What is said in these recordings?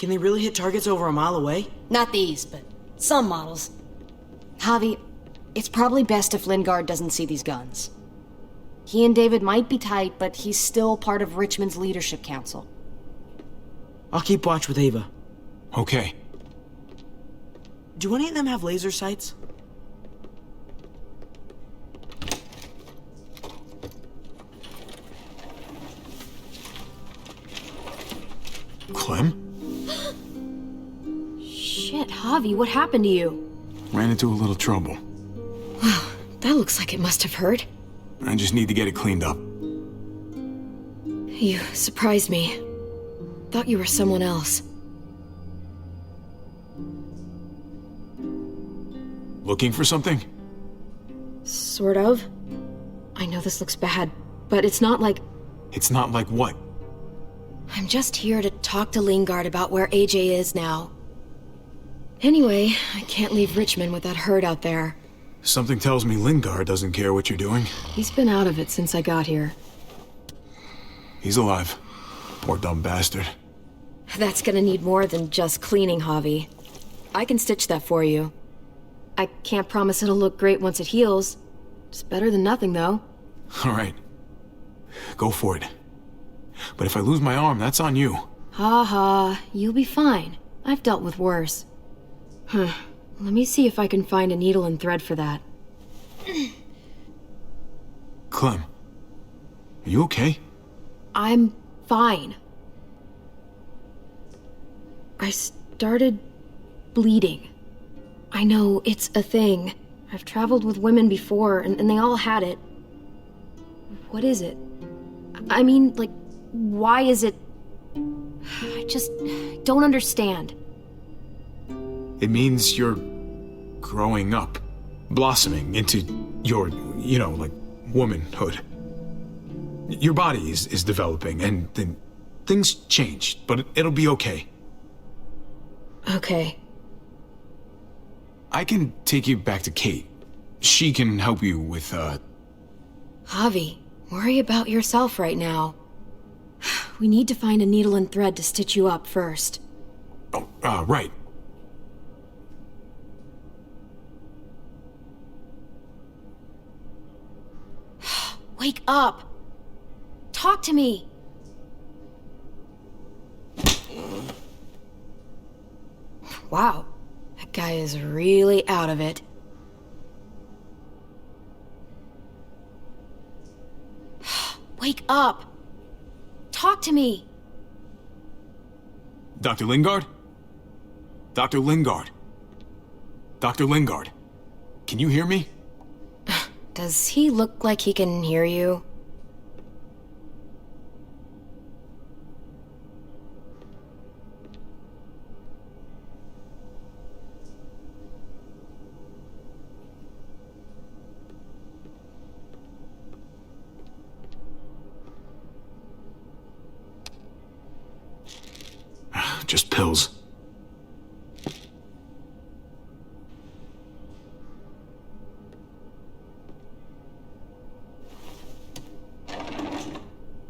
Can they really hit targets over a mile away? Not these, but some models. Javi, it's probably best if Lingard doesn't see these guns. He and David might be tight, but he's still part of Richmond's leadership council. I'll keep watch with Ava. Okay. Do any of them have laser sights? Clem? Shit, Javi, what happened to you? Ran into a little trouble. That looks like it must have hurt. I just need to get it cleaned up. You surprised me. Thought you were someone else. Looking for something? Sort of. I know this looks bad, but it's not like... It's not like what? I'm just here to talk to Lingard about where AJ is now. Anyway, I can't leave Richmond with that herd out there. Something tells me Lingard doesn't care what you're doing. He's been out of it since I got here. He's alive. Poor dumb bastard. That's gonna need more than just cleaning, Javi. I can stitch that for you. I can't promise it'll look great once it heals. It's better than nothing, though. All right. Go for it. But if I lose my arm, that's on you. Ha ha, you'll be fine. I've dealt with worse. Let me see if I can find a needle and thread for that. Clem, are you okay? I'm fine. I started bleeding. I know, it's a thing. I've traveled with women before, and they all had it. What is it? I mean, like, why is it... I just don't understand. It means you're growing up, blossoming into your, like, womanhood. Your body is developing, and then things change, but it'll be okay. Okay. I can take you back to Kate. She can help you with, Javi, worry about yourself right now. We need to find a needle and thread to stitch you up first. Oh, right. Wake up! Talk to me! Wow, that guy is really out of it. Wake up! Talk to me! Dr. Lingard? Dr. Lingard? Dr. Lingard? Can you hear me? Does he look like he can hear you? Just pills.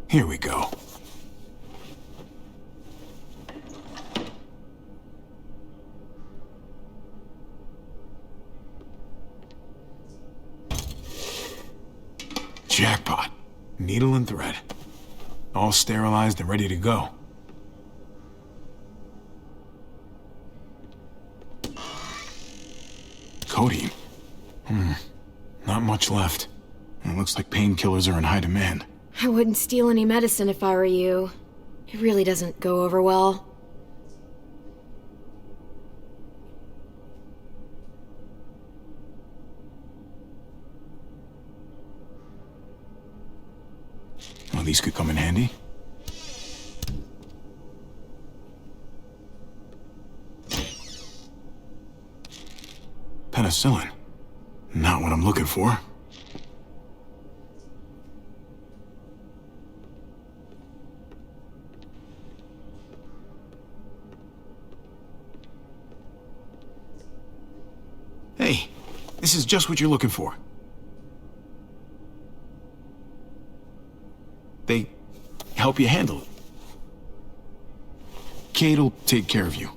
Here we go. Jackpot. Needle and thread. All sterilized and ready to go. Codeine. Not much left. It looks like painkillers are in high demand. I wouldn't steal any medicine if I were you. It really doesn't go over well. Well, these could come in handy. Penicillin. Not what I'm looking for. Hey, this is just what you're looking for. They help you handle it. Kate'll take care of you.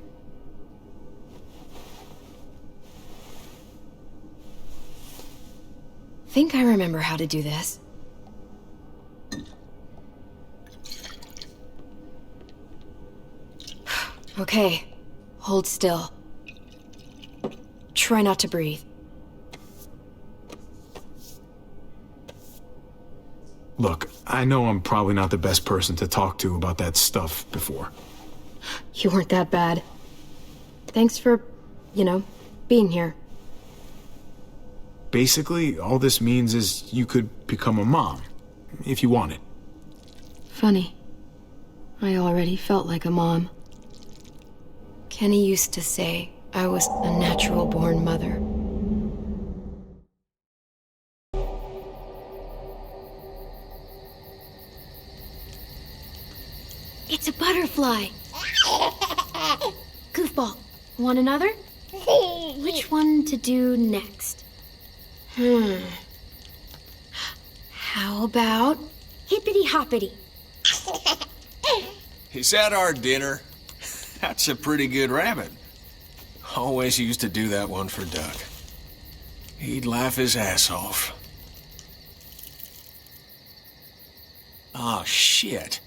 Think I remember how to do this. Okay, hold still. Try not to breathe. Look, I know I'm probably not the best person to talk to about that stuff before. You weren't that bad. Thanks for, being here. Basically, all this means is you could become a mom, if you wanted. Funny. I already felt like a mom. Kenny used to say I was a natural-born mother. It's a butterfly! Goofball, want another? Which one to do next? How about hippity-hoppity? Is that our dinner? That's a pretty good rabbit. Always used to do that one for Duck. He'd laugh his ass off. Oh, shit.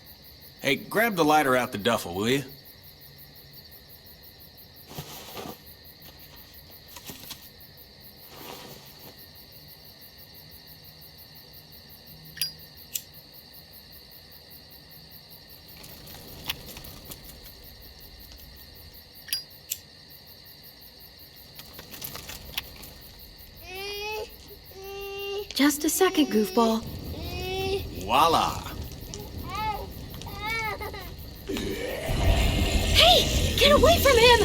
Hey, grab the lighter out the duffel, will you? Just a second, Goofball. Voila! Hey! Get away from him!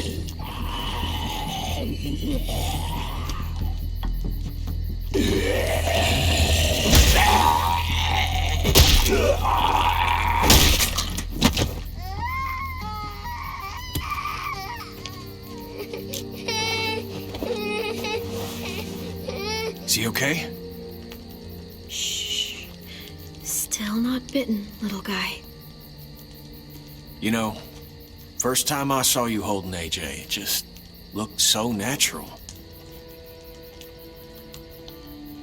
Is he okay? Shh. Still not bitten, little guy. You know, first time I saw you holding AJ, it just looked so natural.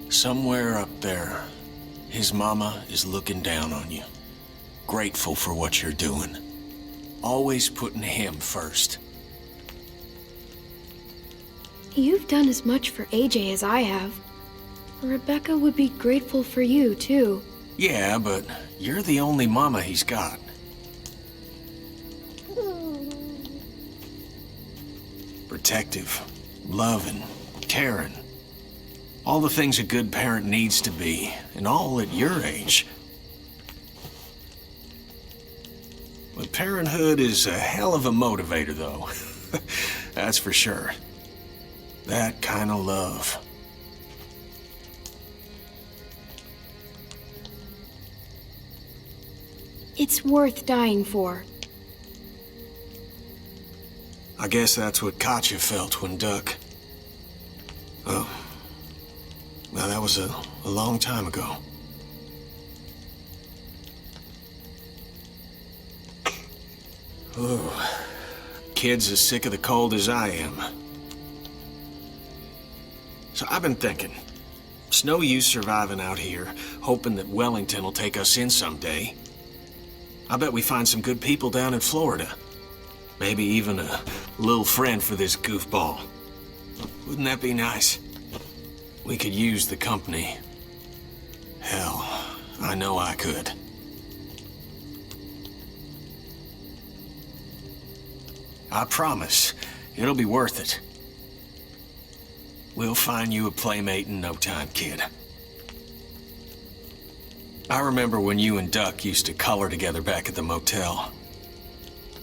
Somewhere up there, his mama is looking down on you. Grateful for what you're doing. Always putting him first. You've done as much for AJ as I have. Rebecca would be grateful for you, too. Yeah, but you're the only mama he's got. Protective, loving, caring. All the things a good parent needs to be, and all at your age. But parenthood is a hell of a motivator, though. That's for sure. That kind of love. It's worth dying for. I guess that's what Katya felt when Duck... Oh. Now that was a long time ago. Ooh. Kid's as sick of the cold as I am. So I've been thinking, it's no use surviving out here, hoping that Wellington will take us in someday. I bet we find some good people down in Florida. Maybe even a little friend for this goofball. Wouldn't that be nice? We could use the company. Hell, I know I could. I promise, it'll be worth it. We'll find you a playmate in no time, kid. I remember when you and Duck used to color together back at the motel.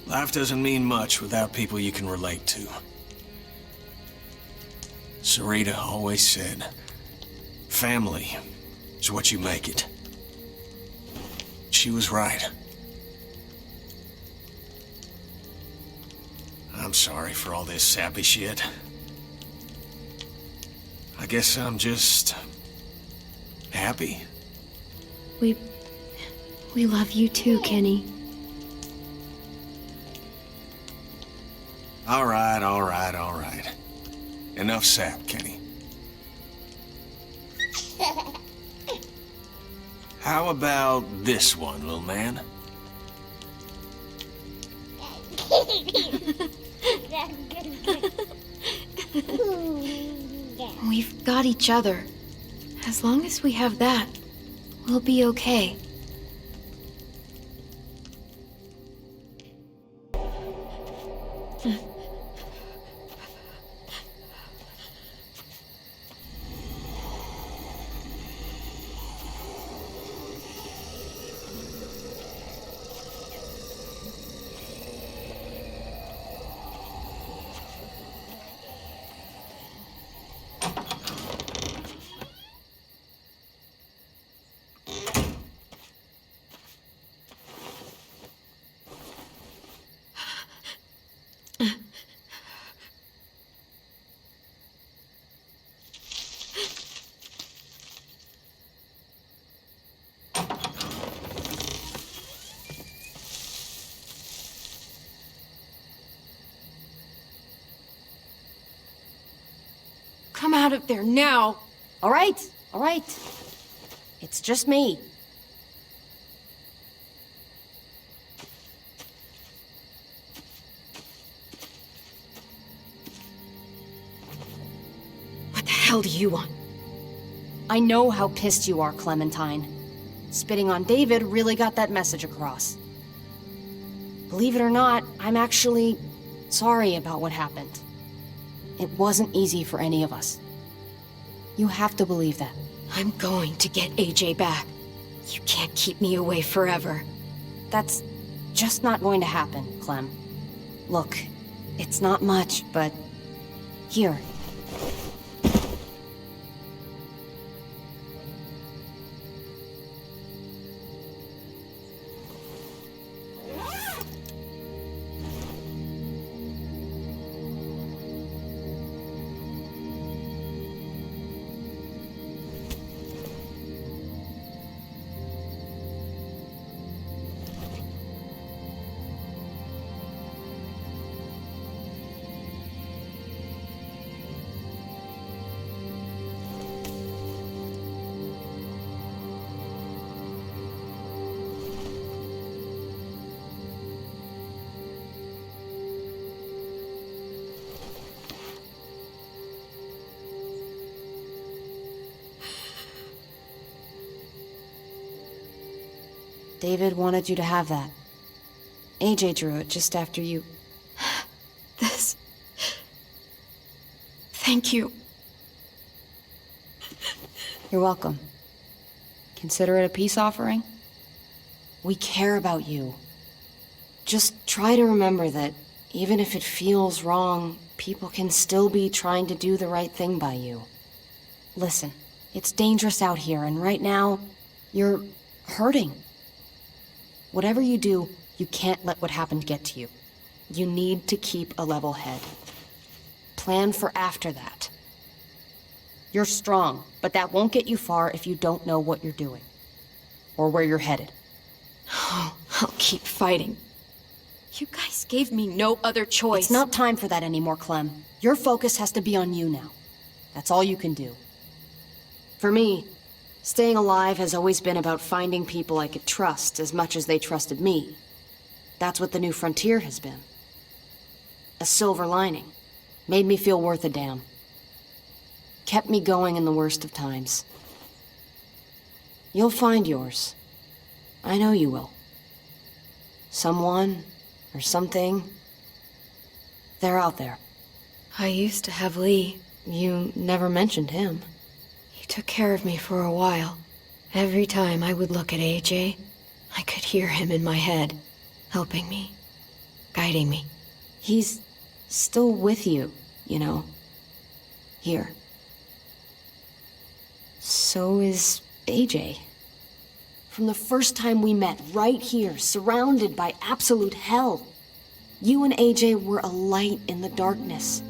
Life doesn't mean much without people you can relate to. Sarita always said, family is what you make it. She was right. I'm sorry for all this sappy shit. I guess I'm just... happy. We love you too, Kenny. All right, all right, all right. Enough sap, Kenny. How about this one, little man? We've got each other. As long as we have that, we'll be okay. Come out of there now! All right, all right. It's just me. What the hell do you want? I know how pissed you are, Clementine. Spitting on David really got that message across. Believe it or not, I'm actually sorry about what happened. It wasn't easy for any of us. You have to believe that. I'm going to get AJ back. You can't keep me away forever. That's just not going to happen, Clem. Look, it's not much, but... Here. David wanted you to have that. AJ drew it just after you... This... Thank you. You're welcome. Consider it a peace offering? We care about you. Just try to remember that even if it feels wrong, people can still be trying to do the right thing by you. Listen, it's dangerous out here, and right now, you're hurting. Whatever you do, you can't let what happened get to you. You need to keep a level head. Plan for after that. You're strong, but that won't get you far if you don't know what you're doing. Or where you're headed. Oh, I'll keep fighting. You guys gave me no other choice. It's not time for that anymore, Clem. Your focus has to be on you now. That's all you can do. For me, staying alive has always been about finding people I could trust as much as they trusted me. That's what the new frontier has been. A silver lining. Made me feel worth a damn. Kept me going in the worst of times. You'll find yours. I know you will. Someone, or something, they're out there. I used to have Lee. You never mentioned him. He took care of me for a while. Every time I would look at AJ, I could hear him in my head, helping me, guiding me. He's still with you, you know. Here. So is AJ. From the first time we met, right here, surrounded by absolute hell, you and AJ were a light in the darkness.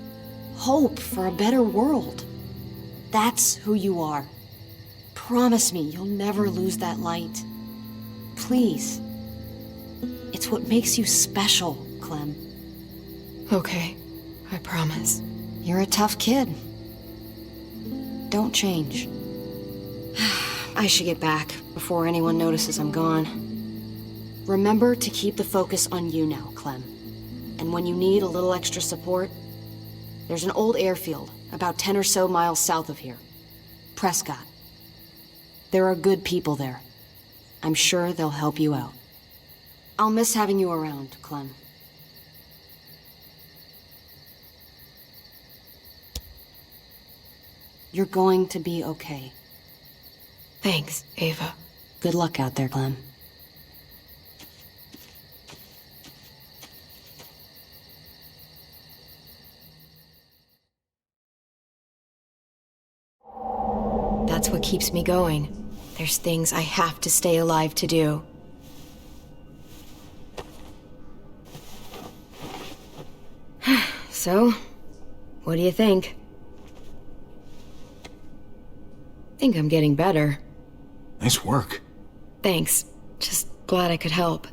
Hope for a better world. That's who you are. Promise me you'll never lose that light. Please. It's what makes you special, Clem. Okay. I promise. You're a tough kid. Don't change. I should get back before anyone notices I'm gone. Remember to keep the focus on you now, Clem. And when you need a little extra support, there's an old airfield about 10 or so miles south of here. Prescott. There are good people there. I'm sure they'll help you out. I'll miss having you around, Clem. You're going to be okay. Thanks, Ava. Good luck out there, Clem. That's what keeps me going. There's things I have to stay alive to do. So, what do you think? Think I'm getting better. Nice work. Thanks. Just glad I could help.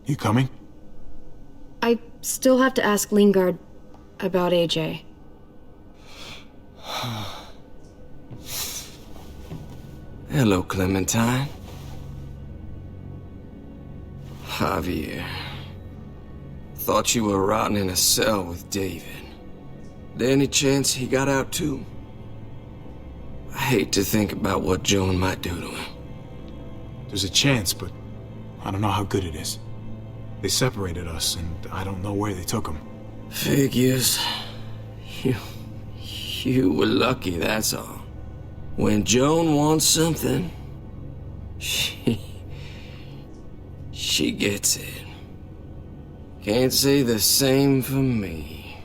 You coming? I still have to ask Lingard about AJ. Hello, Clementine. Javier. Thought you were rotting in a cell with David. There any chance he got out too? I hate to think about what Joan might do to him. There's a chance, but I don't know how good it is. They separated us, and I don't know where they took him. Figures. You were lucky, that's all. When Joan wants something, she gets it. Can't say the same for me.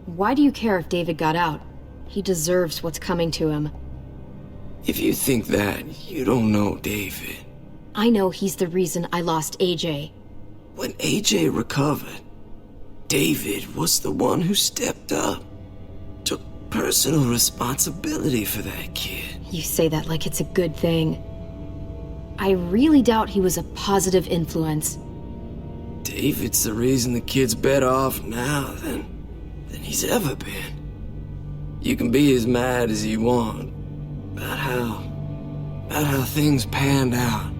Why do you care if David got out? He deserves what's coming to him. If you think that, you don't know David. I know he's the reason I lost AJ. When AJ recovered, David was the one who stepped up. Took personal responsibility for that kid. You say that like it's a good thing. I really doubt he was a positive influence. David's the reason the kid's better off now than he's ever been. You can be as mad as you want about how things panned out.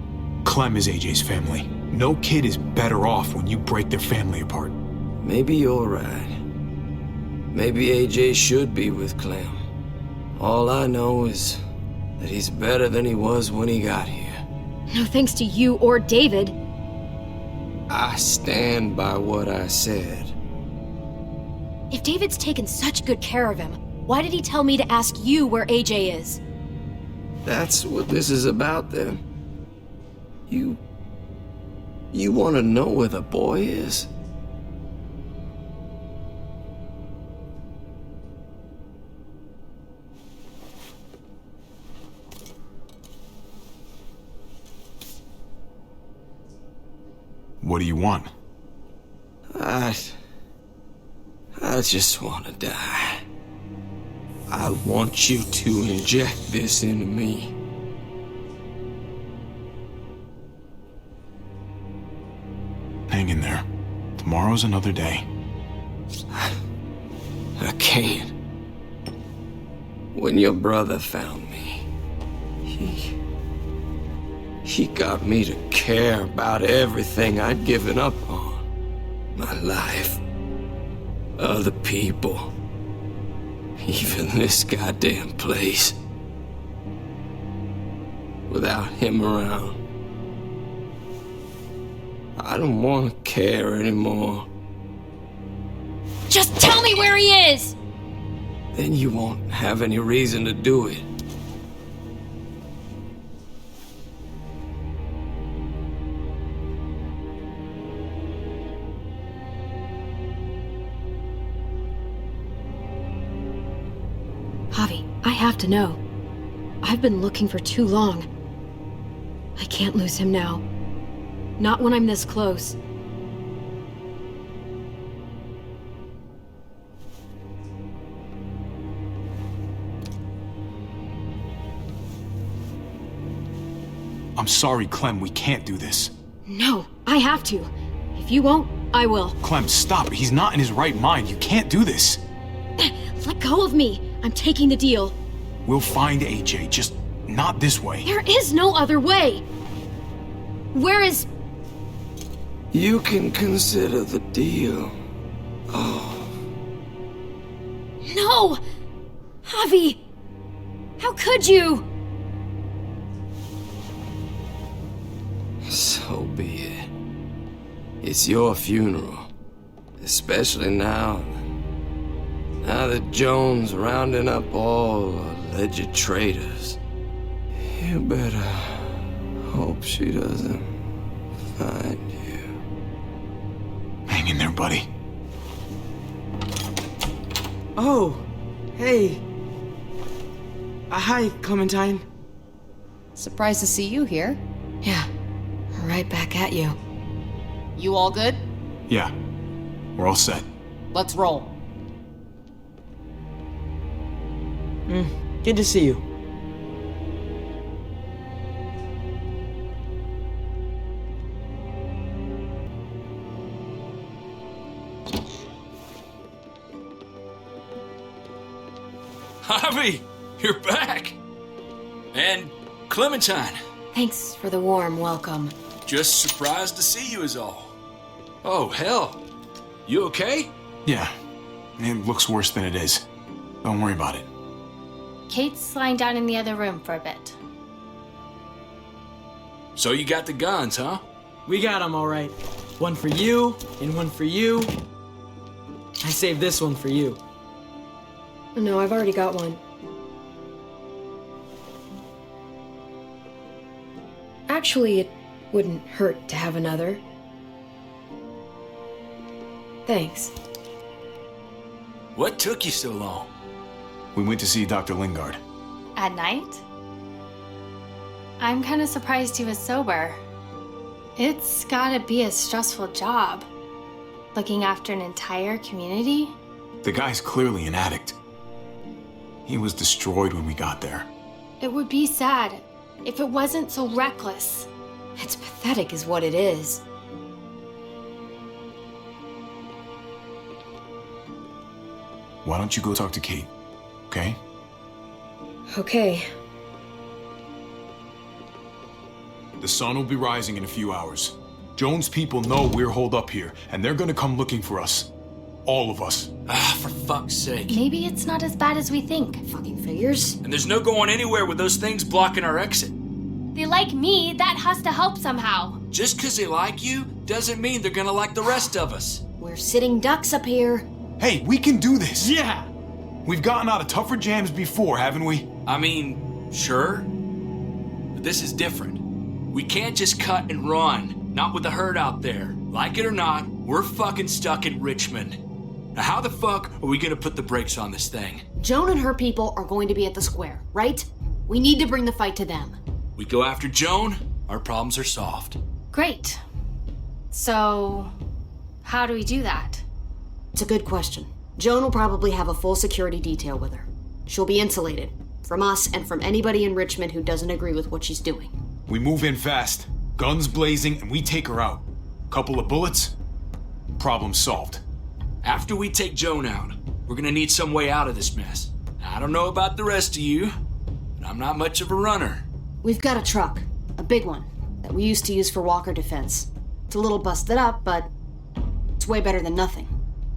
Clem is AJ's family. No kid is better off when you break their family apart. Maybe you're right. Maybe AJ should be with Clem. All I know is that he's better than he was when he got here. No thanks to you or David. I stand by what I said. If David's taken such good care of him, why did he tell me to ask you where AJ is? That's what this is about, then. You want to know where the boy is? What do you want? I just want to die. I want you to inject this into me. Hang in there. Tomorrow's another day. I can't. When your brother found me, he got me to care about everything I'd given up on. My life. Other people. Even this goddamn place. Without him around, I don't want to care anymore. Just tell me where he is! Then you won't have any reason to do it. Javi, I have to know. I've been looking for too long. I can't lose him now. Not when I'm this close. I'm sorry, Clem, we can't do this. No, I have to. If you won't, I will. Clem, stop. He's not in his right mind. You can't do this. Let go of me. I'm taking the deal. We'll find AJ, just not this way. There is no other way. Where is... You can consider the deal. No! Javi! How could you? So be it. It's your funeral. Especially now. Now that Joan's rounding up all alleged traitors. You better hope she doesn't find you. Hang in there, buddy. Oh, hey. Hi, Clementine. Surprised to see you here. Yeah, right back at you. You all good? Yeah, we're all set. Let's roll. Good to see you. Javi, you're back. And Clementine. Thanks for the warm welcome. Just surprised to see you is all. Oh, hell. You okay? Yeah, it looks worse than it is. Don't worry about it. Kate's lying down in the other room for a bit. So you got the guns, huh? We got them all right. One for you, and one for you. I saved this one for you. No, I've already got one. Actually, it wouldn't hurt to have another. Thanks. What took you so long? We went to see Dr. Lingard. At night? I'm kind of surprised he was sober. It's gotta be a stressful job. Looking after an entire community? The guy's clearly an addict. He was destroyed when we got there. It would be sad if it wasn't so reckless. It's pathetic is what it is. Why don't you go talk to Kate, okay? Okay. The sun will be rising in a few hours. Joan's people know we're holed up here, and they're gonna come looking for us. All of us. Ah, for fuck's sake. Maybe it's not as bad as we think. Fucking figures. And there's no going anywhere with those things blocking our exit. They like me, that has to help somehow. Just because they like you doesn't mean they're gonna like the rest of us. We're sitting ducks up here. Hey, we can do this! Yeah! We've gotten out of tougher jams before, haven't we? I mean, sure. But this is different. We can't just cut and run. Not with the herd out there. Like it or not, we're fucking stuck in Richmond. Now how the fuck are we gonna put the brakes on this thing? Joan and her people are going to be at the square, right? We need to bring the fight to them. We go after Joan, our problems are solved. Great. So, how do we do that? It's a good question. Joan will probably have a full security detail with her. She'll be insulated. From us and from anybody in Richmond who doesn't agree with what she's doing. We move in fast, guns blazing, and we take her out. Couple of bullets, problem solved. After we take Joan out, we're gonna need some way out of this mess. Now, I don't know about the rest of you, but I'm not much of a runner. We've got a truck, a big one, that we used to use for walker defense. It's a little busted up, but it's way better than nothing.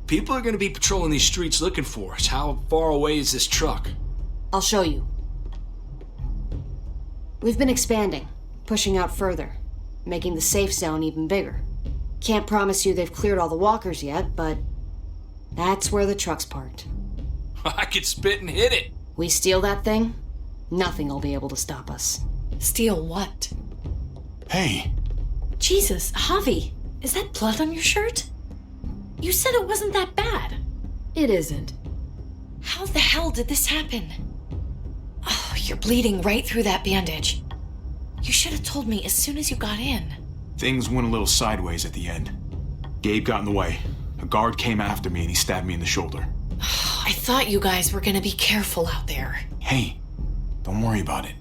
People are gonna be patrolling these streets looking for us. How far away is this truck? I'll show you. We've been expanding, pushing out further, making the safe zone even bigger. Can't promise you they've cleared all the walkers yet, but that's where the truck's parked. I could spit and hit it. We steal that thing, nothing will be able to stop us. Steal what? Hey, Jesus, Javi, is that blood on your shirt? You said it wasn't that bad. It isn't. How the hell did this happen? Oh, you're bleeding right through that bandage. You should have told me as soon as you got in. things went a little sideways at the end. Gabe got in the way. A guard came after me and he stabbed me in the shoulder. I thought you guys were gonna be careful out there. Hey, don't worry about it.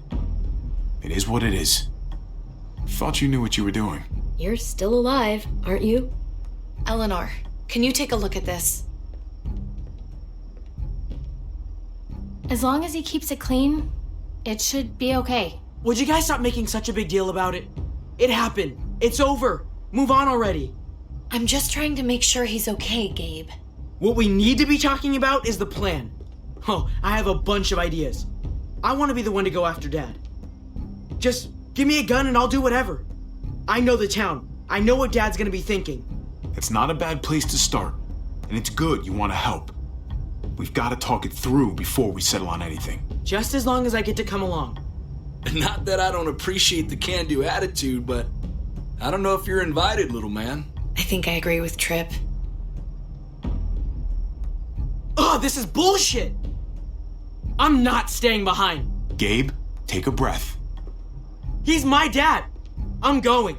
It is what it is. Thought you knew what you were doing. You're still alive, aren't you? Eleanor, can you take a look at this? As long as he keeps it clean, it should be okay. Would you guys stop making such a big deal about it? It happened. It's over. Move on already. I'm just trying to make sure he's okay, Gabe. What we need to be talking about is the plan. Oh, I have a bunch of ideas. I want to be the one to go after Dad. Just give me a gun and I'll do whatever. I know the town. I know what Dad's gonna be thinking. It's not a bad place to start, and it's good you want to help. We've got to talk it through before we settle on anything. Just as long as I get to come along. Not that I don't appreciate the can-do attitude, but I don't know if you're invited, little man. I think I agree with Tripp. Ugh, this is bullshit! I'm not staying behind. Gabe, take a breath. He's my dad. I'm going.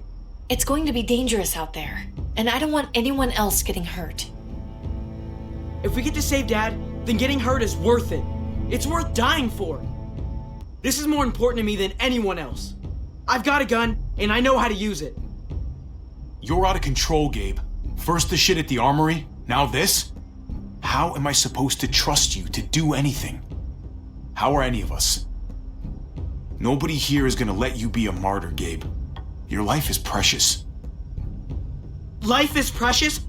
It's going to be dangerous out there, and I don't want anyone else getting hurt. If we get to save Dad, then getting hurt is worth it. It's worth dying for. This is more important to me than anyone else. I've got a gun, and I know how to use it. You're out of control, Gabe. First the shit at the armory, now this? How am I supposed to trust you to do anything? How are any of us? Nobody here is gonna let you be a martyr, Gabe. Your life is precious. Life is precious?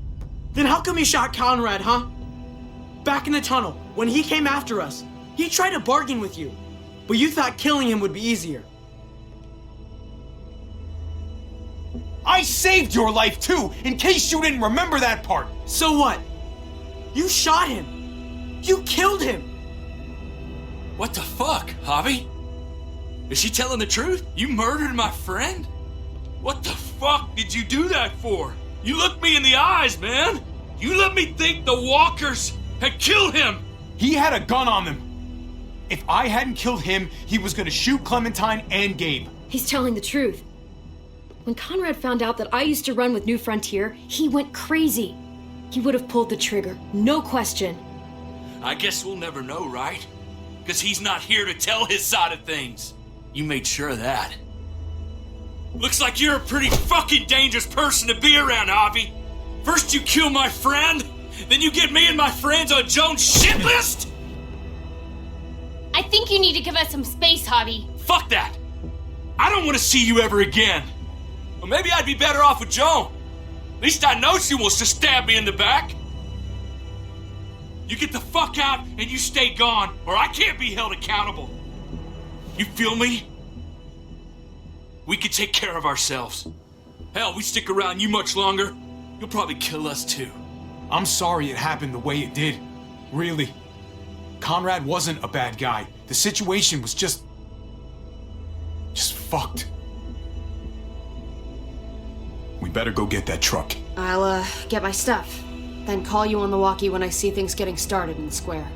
Then how come you shot Conrad, huh? Back in the tunnel, when he came after us, he tried to bargain with you, but you thought killing him would be easier. I saved your life too, in case you didn't remember that part. So what? You shot him. You killed him. What the fuck, Javi? Is she telling the truth? You murdered my friend? What the fuck did you do that for? You looked me in the eyes, man. You let me think the walkers had killed him. He had a gun on them. If I hadn't killed him, he was gonna shoot Clementine and Gabe. He's telling the truth. When Conrad found out that I used to run with New Frontier, he went crazy. He would have pulled the trigger, no question. I guess we'll never know, right? Because he's not here to tell his side of things. You made sure of that. Looks like you're a pretty fucking dangerous person to be around, Javi. First you kill my friend, then you get me and my friends on Jones' shit list? I think you need to give us some space, Javi. Fuck that! I don't want to see you ever again. Well, maybe I'd be better off with Joan. At least I know she wants to stab me in the back. You get the fuck out and you stay gone, or I can't be held accountable. You feel me? We can take care of ourselves. Hell, we stick around you much longer, you'll probably kill us too. I'm sorry it happened the way it did. Really. Conrad wasn't a bad guy. The situation was just fucked. We better go get that truck. I'll, get my stuff. Then call you on the walkie when I see things getting started in the square.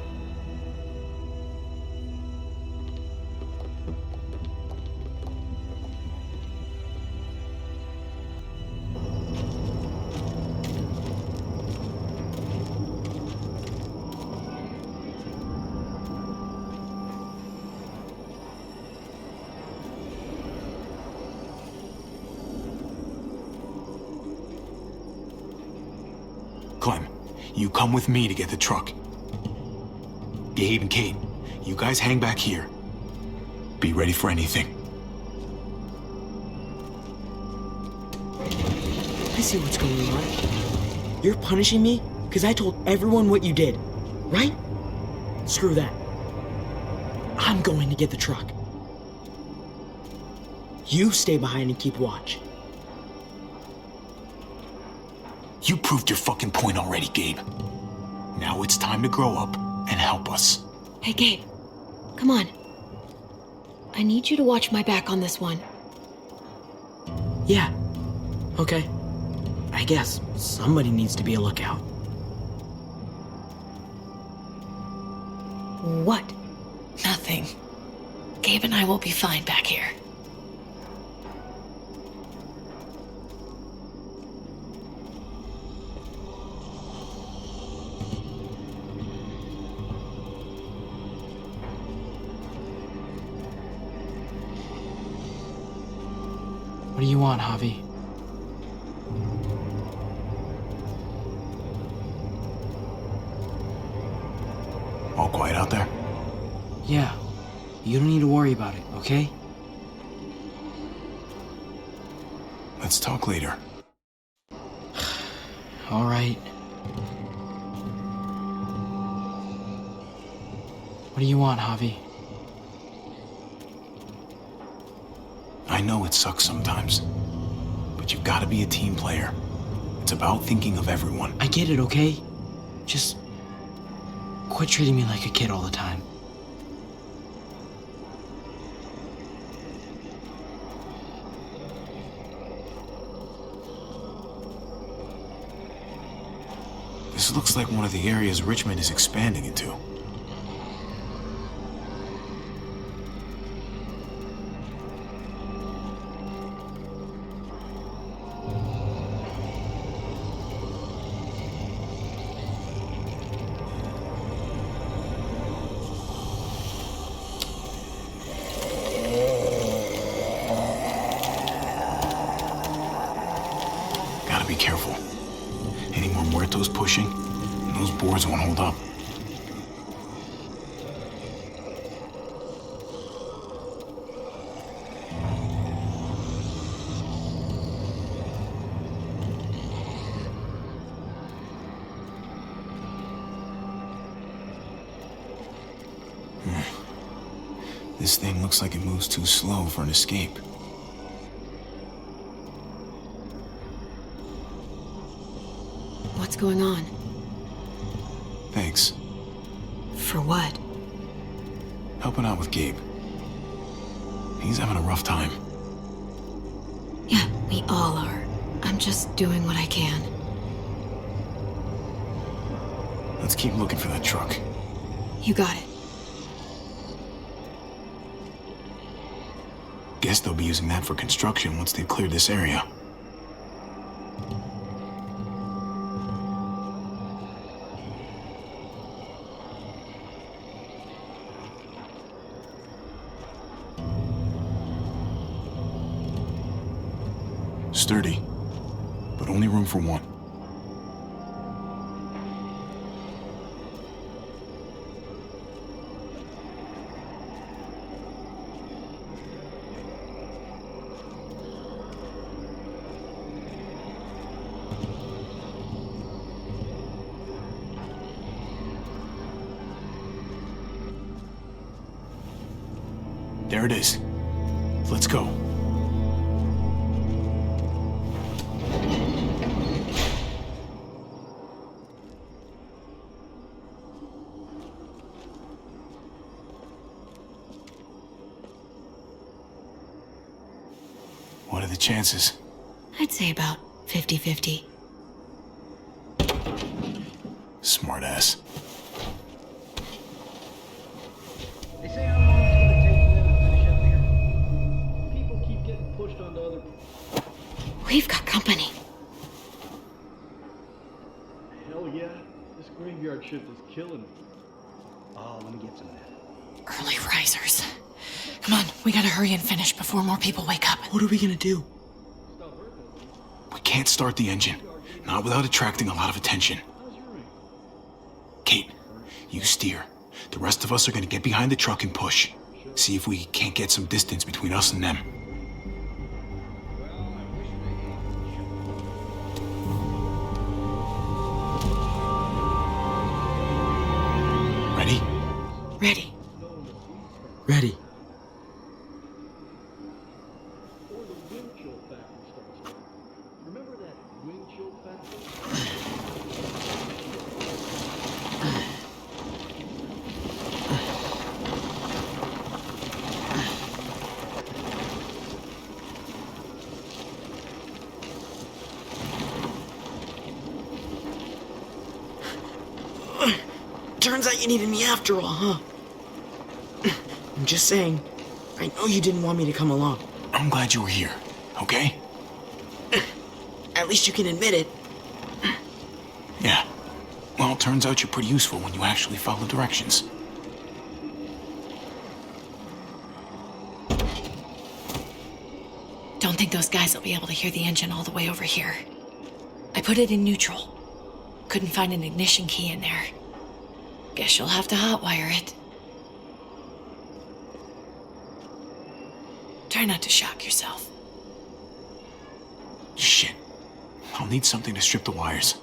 Clem, you come with me to get the truck. Gabe and Kate, you guys hang back here. Be ready for anything. I see what's going on. You're punishing me because I told everyone what you did, right? Screw that. I'm going to get the truck. You stay behind and keep watch. You proved your fucking point already, Gabe. Now it's time to grow up and help us. Hey, Gabe. Come on. I need you to watch my back on this one. Yeah. Okay. I guess somebody needs to be a lookout. What? Nothing. Gabe and I will be fine back here. What are do you want, Javi? All quiet out there? Yeah. You don't need to worry about it, okay? Let's talk later. All right. What do you want, Javi? I know it sucks sometimes, but you've got to be a team player. It's about thinking of everyone. I get it, okay? Just quit treating me like a kid all the time. This looks like one of the areas Richmond is expanding into. Gotta be careful. Any more muertos pushing, and those boards won't hold up. This thing looks like it moves too slow for an escape. What's going on? Thanks. For what? Helping out with Gabe. He's having a rough time. Yeah, we all are. I'm just doing what I can. Let's keep looking for that truck. You got it. Guess they'll be using that for construction once they've cleared this area. Sturdy, but only room for one. There it is. Let's go. What are the chances? I'd say about 50-50. Smartass. They say how long it's gonna take for them to finish up here. People keep getting pushed onto other. We've got company. Hell yeah, this graveyard shift is killing me. Oh, let me get some of that. Early risers. Come on, we gotta hurry and finish before more people wake up. What are we gonna do? We can't start the engine. Not without attracting a lot of attention. Kate, you steer. The rest of us are gonna get behind the truck and push. See if we can't get some distance between us and them. Ready? Ready. Ready. Or the wind chill factory starts. Remember that wind chill factory? Turns out you needed me after all, huh? I'm just saying, I know you didn't want me to come along. I'm glad you were here, okay? At least you can admit it. Yeah. Well, it turns out you're pretty useful when you actually follow directions. Don't don't think those guys will be able to hear the engine all the way over here. I put it in neutral. Couldn't find an ignition key in there. Guess you'll have to hotwire it. Try not to shock yourself. Shit. I'll need something to strip the wires.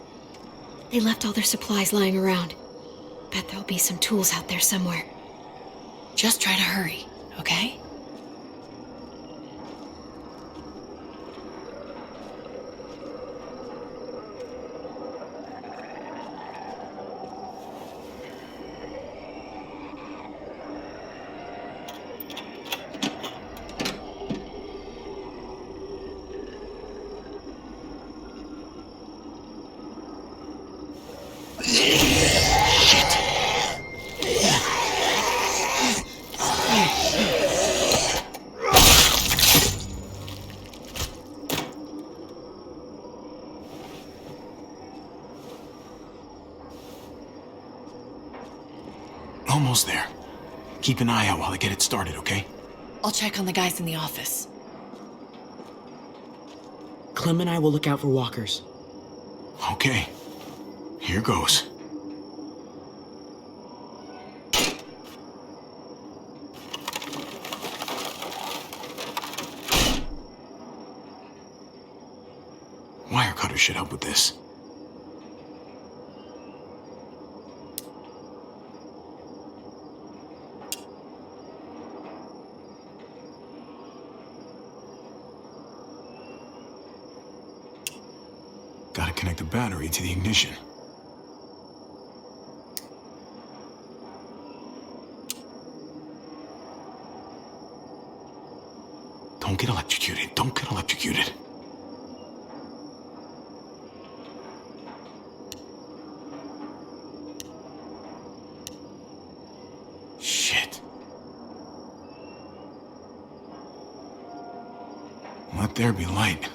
They left all their supplies lying around. Bet there'll be some tools out there somewhere. Just try to hurry, okay? Almost there. Keep an eye out while I get it started, okay? I'll check on the guys in the office. Clem and I will look out for walkers. Okay. Here goes. Wire cutter should help with this. Gotta connect the battery to the ignition. Don't get electrocuted. Don't get electrocuted. Shit. Let there be light.